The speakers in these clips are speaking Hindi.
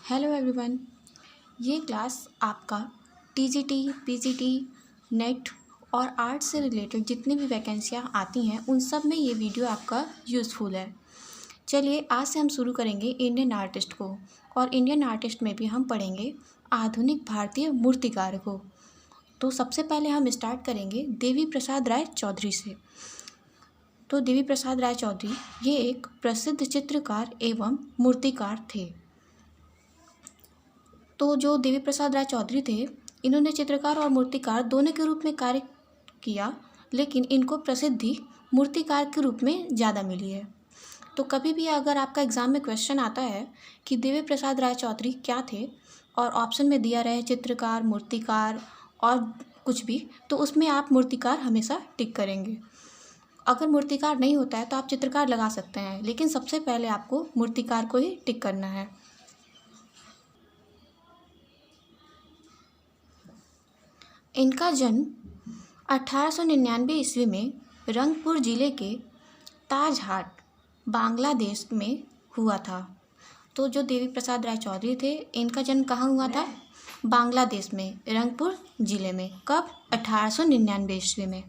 Hello everyone. ये क्लास आपका टीजीटी, पीजीटी, नेट और आर्ट से रिलेटेड जितनी भी वैकेंसियाँ आती हैं उन सब में ये वीडियो आपका यूज़फुल है। चलिए आज से हम शुरू करेंगे इंडियन आर्टिस्ट को, और इंडियन आर्टिस्ट में भी हम पढ़ेंगे आधुनिक भारतीय मूर्तिकार को। तो सबसे पहले हम स्टार्ट करेंगे देवी प्रसाद राय चौधरी से। तो देवी प्रसाद राय चौधरी ये एक प्रसिद्ध चित्रकार एवं मूर्तिकार थे। तो जो देवी प्रसाद राय चौधरी थे, इन्होंने चित्रकार और मूर्तिकार दोनों के रूप में कार्य किया, लेकिन इनको प्रसिद्धि मूर्तिकार के रूप में ज़्यादा मिली है। तो कभी भी अगर आपका एग्ज़ाम में क्वेश्चन आता है कि देवी प्रसाद राय चौधरी क्या थे और ऑप्शन में दिया रहे चित्रकार, मूर्तिकार और कुछ भी, तो उसमें आप मूर्तिकार हमेशा टिक करेंगे। अगर मूर्तिकार नहीं होता है तो आप चित्रकार लगा सकते हैं, लेकिन सबसे पहले आपको मूर्तिकार को ही टिक करना है। इनका जन्म 1899 ईस्वी में रंगपुर ज़िले के ताजहाट, बांग्लादेश में हुआ था। तो जो देवी प्रसाद राय चौधरी थे, इनका जन्म कहाँ हुआ था? बांग्लादेश में, रंगपुर ज़िले में। कब? 1899 ईस्वी में।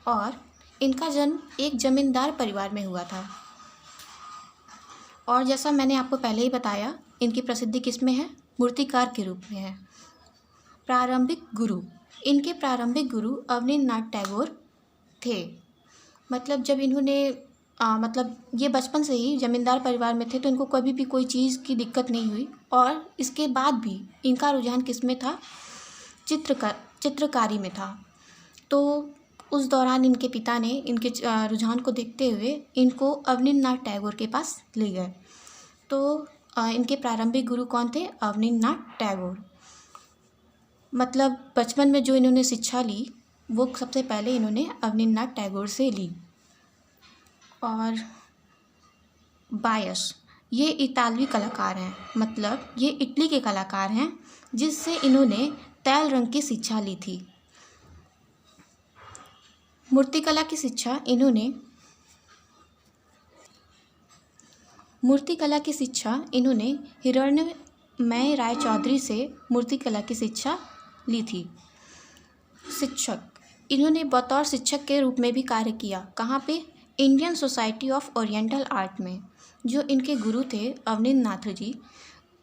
और इनका जन्म एक जमींदार परिवार में हुआ था। और जैसा मैंने आपको पहले ही बताया, इनकी प्रसिद्धि किस में है? मूर्तिकार के रूप में है। प्रारंभिक गुरु, इनके प्रारंभिक गुरु अवनींद्रनाथ टैगोर थे। मतलब जब इन्होंने मतलब ये बचपन से ही जमींदार परिवार में थे, तो इनको कभी भी कोई चीज़ की दिक्कत नहीं हुई। और इसके बाद भी इनका रुझान किस में था? चित्रकारी में था। तो उस दौरान इनके पिता ने इनके रुझान को देखते हुए इनको अवनींद्रनाथ टैगोर के पास ले गए। तो इनके प्रारंभिक गुरु कौन थे? अवनींद्रनाथ टैगोर। मतलब बचपन में जो इन्होंने शिक्षा ली वो सबसे पहले इन्होंने अवनींद्रनाथ टैगोर से ली। और बायस, ये इतालवी कलाकार हैं, मतलब ये इटली के कलाकार हैं, जिससे इन्होंने तैल रंग की शिक्षा ली थी। मूर्तिकला की शिक्षा इन्होंने हिरण्मय राय चौधरी से मूर्तिकला की शिक्षा ली थी। शिक्षक, इन्होंने बतौर शिक्षक के रूप में भी कार्य किया। कहाँ पे? Indian society of oriental art में। जो इनके गुरु थे अवनींद्रनाथ जी,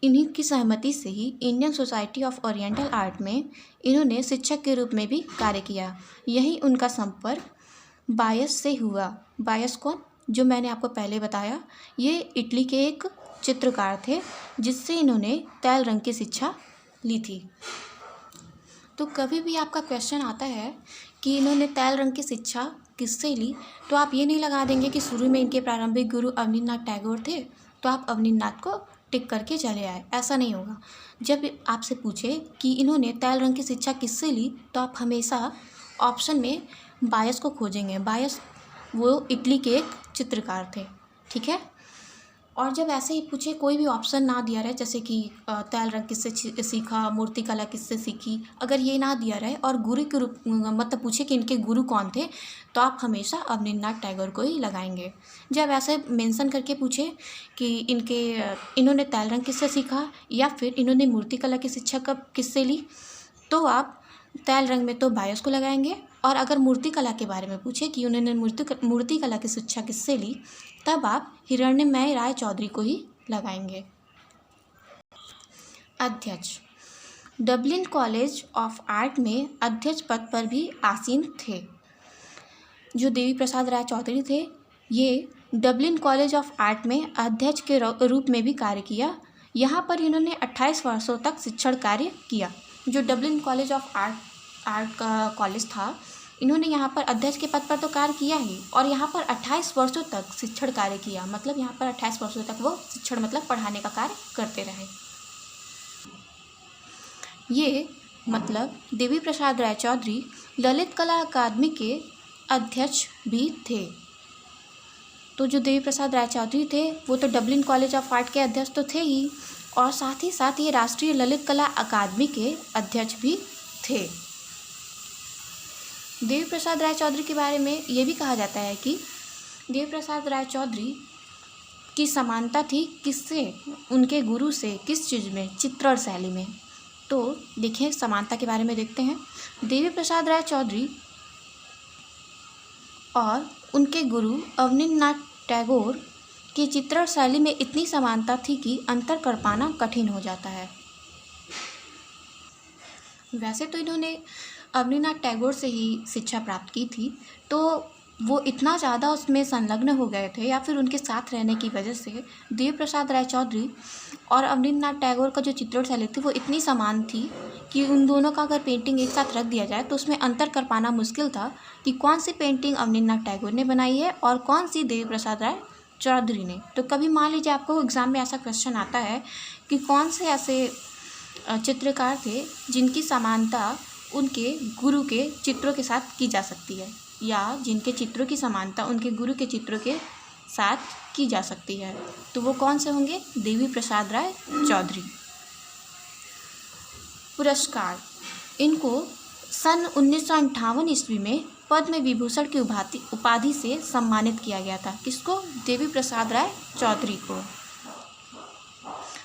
इन्हीं की सहमति से ही Indian society of oriental art में इन्होंने शिक्षक के रूप में भी कार्य किया। यही उनका संपर्क बायस से हुआ। बायस कौन? जो मैंने आपको पहले बताया, ये इटली के एक चित्रकार थे, जिससे इन्होंने तैल रंग की शिक्षा ली थी। तो कभी भी आपका क्वेश्चन आता है कि इन्होंने तैल रंग की शिक्षा किससे ली, तो आप ये नहीं लगा देंगे कि शुरू में इनके प्रारंभिक गुरु अवनींद्रनाथ टैगोर थे तो आप अवनींद्रनाथ को टिक करके चले आए। ऐसा नहीं होगा। जब आपसे पूछे कि इन्होंने तैल रंग की शिक्षा किससे ली, तो आप हमेशा ऑप्शन में बायस को खोजेंगे। बायस वो इटली के एक चित्रकार थे, ठीक है। और जब ऐसे ही पूछे, कोई भी ऑप्शन ना दिया रहे, जैसे कि तैल रंग किससे सीखा, मूर्तिकला किससे सीखी, अगर ये ना दिया रहे और गुरु के रूप मतलब पूछे कि इनके गुरु कौन थे, तो आप हमेशा अवनींद्रनाथ टैगोर को ही लगाएंगे। जब ऐसे मेंशन करके पूछे कि इन्होंने तैल रंग किससे सीखा या फिर इन्होंने मूर्तिकला की शिक्षा कब किससे ली, तो आप तैल रंग में तो बायस को लगाएंगे। और अगर मूर्तिकला के बारे में पूछे कि उन्होंने मूर्तिकला की शिक्षा किससे ली, तब आप हिरण्मय राय चौधरी को ही लगाएंगे। अध्यक्ष, डबलिन कॉलेज ऑफ आर्ट में अध्यक्ष पद पर भी आसीन थे। जो देवी प्रसाद राय चौधरी थे, ये डबलिन कॉलेज ऑफ आर्ट में अध्यक्ष के रूप में भी कार्य किया। यहाँ पर इन्होंने 28 वर्षों तक शिक्षण कार्य किया। जो डबलिन कॉलेज ऑफ आर्ट का कॉलेज था, इन्होंने यहाँ पर अध्यक्ष के पद पर तो कार्य किया ही, और यहाँ पर 28 वर्षों तक शिक्षण कार्य किया। मतलब यहाँ पर 28 वर्षों तक वो शिक्षण मतलब पढ़ाने का कार्य करते रहे। ये मतलब देवी प्रसाद राय चौधरी ललित कला अकादमी के अध्यक्ष भी थे। तो जो देवी प्रसाद राय चौधरी थे, वो तो डबलिन कॉलेज ऑफ आर्ट के अध्यक्ष तो थे ही, और साथ ही साथ ये राष्ट्रीय ललित कला अकादमी के अध्यक्ष भी थे। देवी प्रसाद राय चौधरी के बारे में ये भी कहा जाता है कि देवी प्रसाद राय चौधरी की समानता थी किससे, उनके गुरु से, किस चीज़ में, चित्रण शैली में। तो देखिए समानता के बारे में देखते हैं। देवी प्रसाद राय चौधरी और उनके गुरु अवनींद्रनाथ टैगोर की चित्रण शैली में इतनी समानता थी कि अंतर कर पाना कठिन हो जाता है। वैसे तो इन्होंने अवनींद्रनाथ टैगोर से ही शिक्षा प्राप्त की थी, तो वो इतना ज़्यादा उसमें संलग्न हो गए थे या फिर उनके साथ रहने की वजह से देवी प्रसाद राय चौधरी और अवनींद्रनाथ टैगोर का जो चित्रण शैली थी वो इतनी समान थी कि उन दोनों का अगर पेंटिंग एक साथ रख दिया जाए तो उसमें अंतर कर पाना मुश्किल था कि कौन सी पेंटिंग अवनींद्रनाथ टैगोर ने बनाई है और कौन सी देवी प्रसाद राय चौधरी ने। तो कभी मान लीजिए आपको एग्ज़ाम में ऐसा क्वेश्चन आता है कि कौन से ऐसे चित्रकार थे जिनकी समानता उनके गुरु के चित्रों के साथ की जा सकती है, या जिनके चित्रों की समानता उनके गुरु के चित्रों के साथ की जा सकती है, तो वो कौन से होंगे? देवी प्रसाद राय चौधरी। पुरस्कार, इनको सन 1958 ईस्वी में पद्म विभूषण की उपाधि से सम्मानित किया गया था। किसको? देवी प्रसाद राय चौधरी को।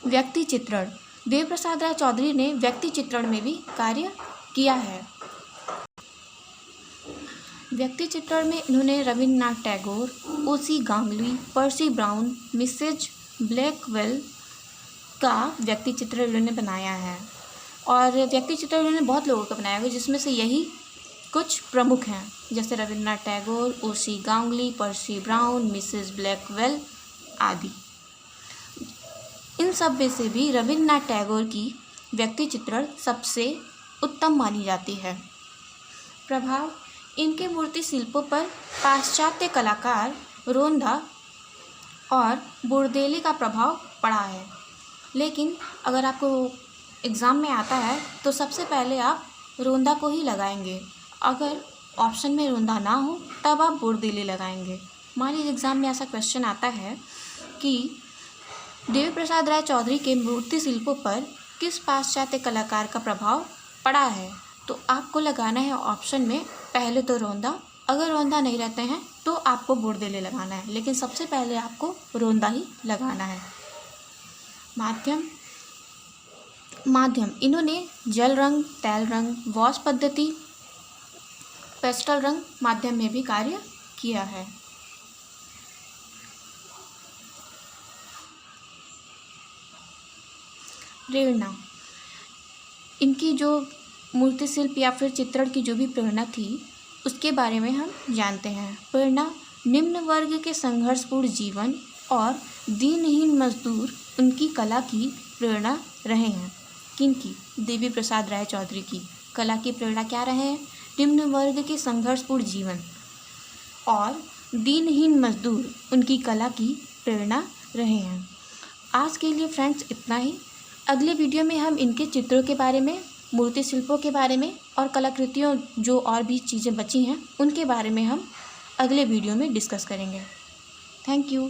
व्यक्ति चित्रण, देवी प्रसाद राय चौधरी ने व्यक्ति चित्रण में भी कार्य किया है। व्यक्ति चित्रण में इन्होंने Rabindranath Tagore, O C. Ganguly, Percy Brown, Mrs Blackwell का व्यक्ति चित्र इन्होंने बनाया है। और व्यक्ति चित्र इन्होंने बहुत लोगों का बनाया हुआ, जिसमें से यही कुछ प्रमुख हैं, जैसे Rabindranath Tagore, O C. Ganguly, Percy Brown, Mrs Blackwell आदि। इन सब में से भी रविन्द्रनाथ टैगोर की व्यक्ति चित्रण सबसे उत्तम मानी जाती है। प्रभाव, इनके मूर्ति शिल्पों पर पाश्चात्य कलाकार रोंधा और बुर्देली का प्रभाव पड़ा है। लेकिन अगर आपको एग्ज़ाम में आता है तो सबसे पहले आप रोंधा को ही लगाएंगे, अगर ऑप्शन में रोंधा ना हो तब आप बुर्देली लगाएंगे। मान लीजिए एग्ज़ाम में ऐसा क्वेश्चन आता है कि देवी प्रसाद राय चौधरी के मूर्ति शिल्पों पर किस पाश्चात्य कलाकार का प्रभाव पड़ा है, तो आपको लगाना है ऑप्शन में पहले तो रोंधा, अगर रोंधा नहीं रहते हैं तो आपको बुर्देली लगाना है, लेकिन सबसे पहले आपको रोंधा ही लगाना है। माध्यम, इन्होंने जल रंग, तैल रंग, वॉश पद्धति, पेस्टल रंग माध्यम में भी कार्य किया है। प्रेरणा, इनकी जो मूर्ति शिल्प या फिर चित्रण की जो भी प्रेरणा थी उसके बारे में हम जानते हैं। प्रेरणा, निम्न वर्ग के संघर्षपूर्ण जीवन और दीनहीन मजदूर उनकी कला की प्रेरणा रहे हैं। किनकी? देवी प्रसाद राय चौधरी की कला की प्रेरणा क्या रहे हैं? निम्न वर्ग के संघर्षपूर्ण जीवन और दीनहीन मजदूर उनकी कला की प्रेरणा रहे हैं। आज के लिए फ्रेंड्स इतना ही। अगले वीडियो में हम इनके चित्रों के बारे में, मूर्ति शिल्पों के बारे में और कलाकृतियों जो और भी चीज़ें बची हैं उनके बारे में हम अगले वीडियो में डिस्कस करेंगे। Thank you.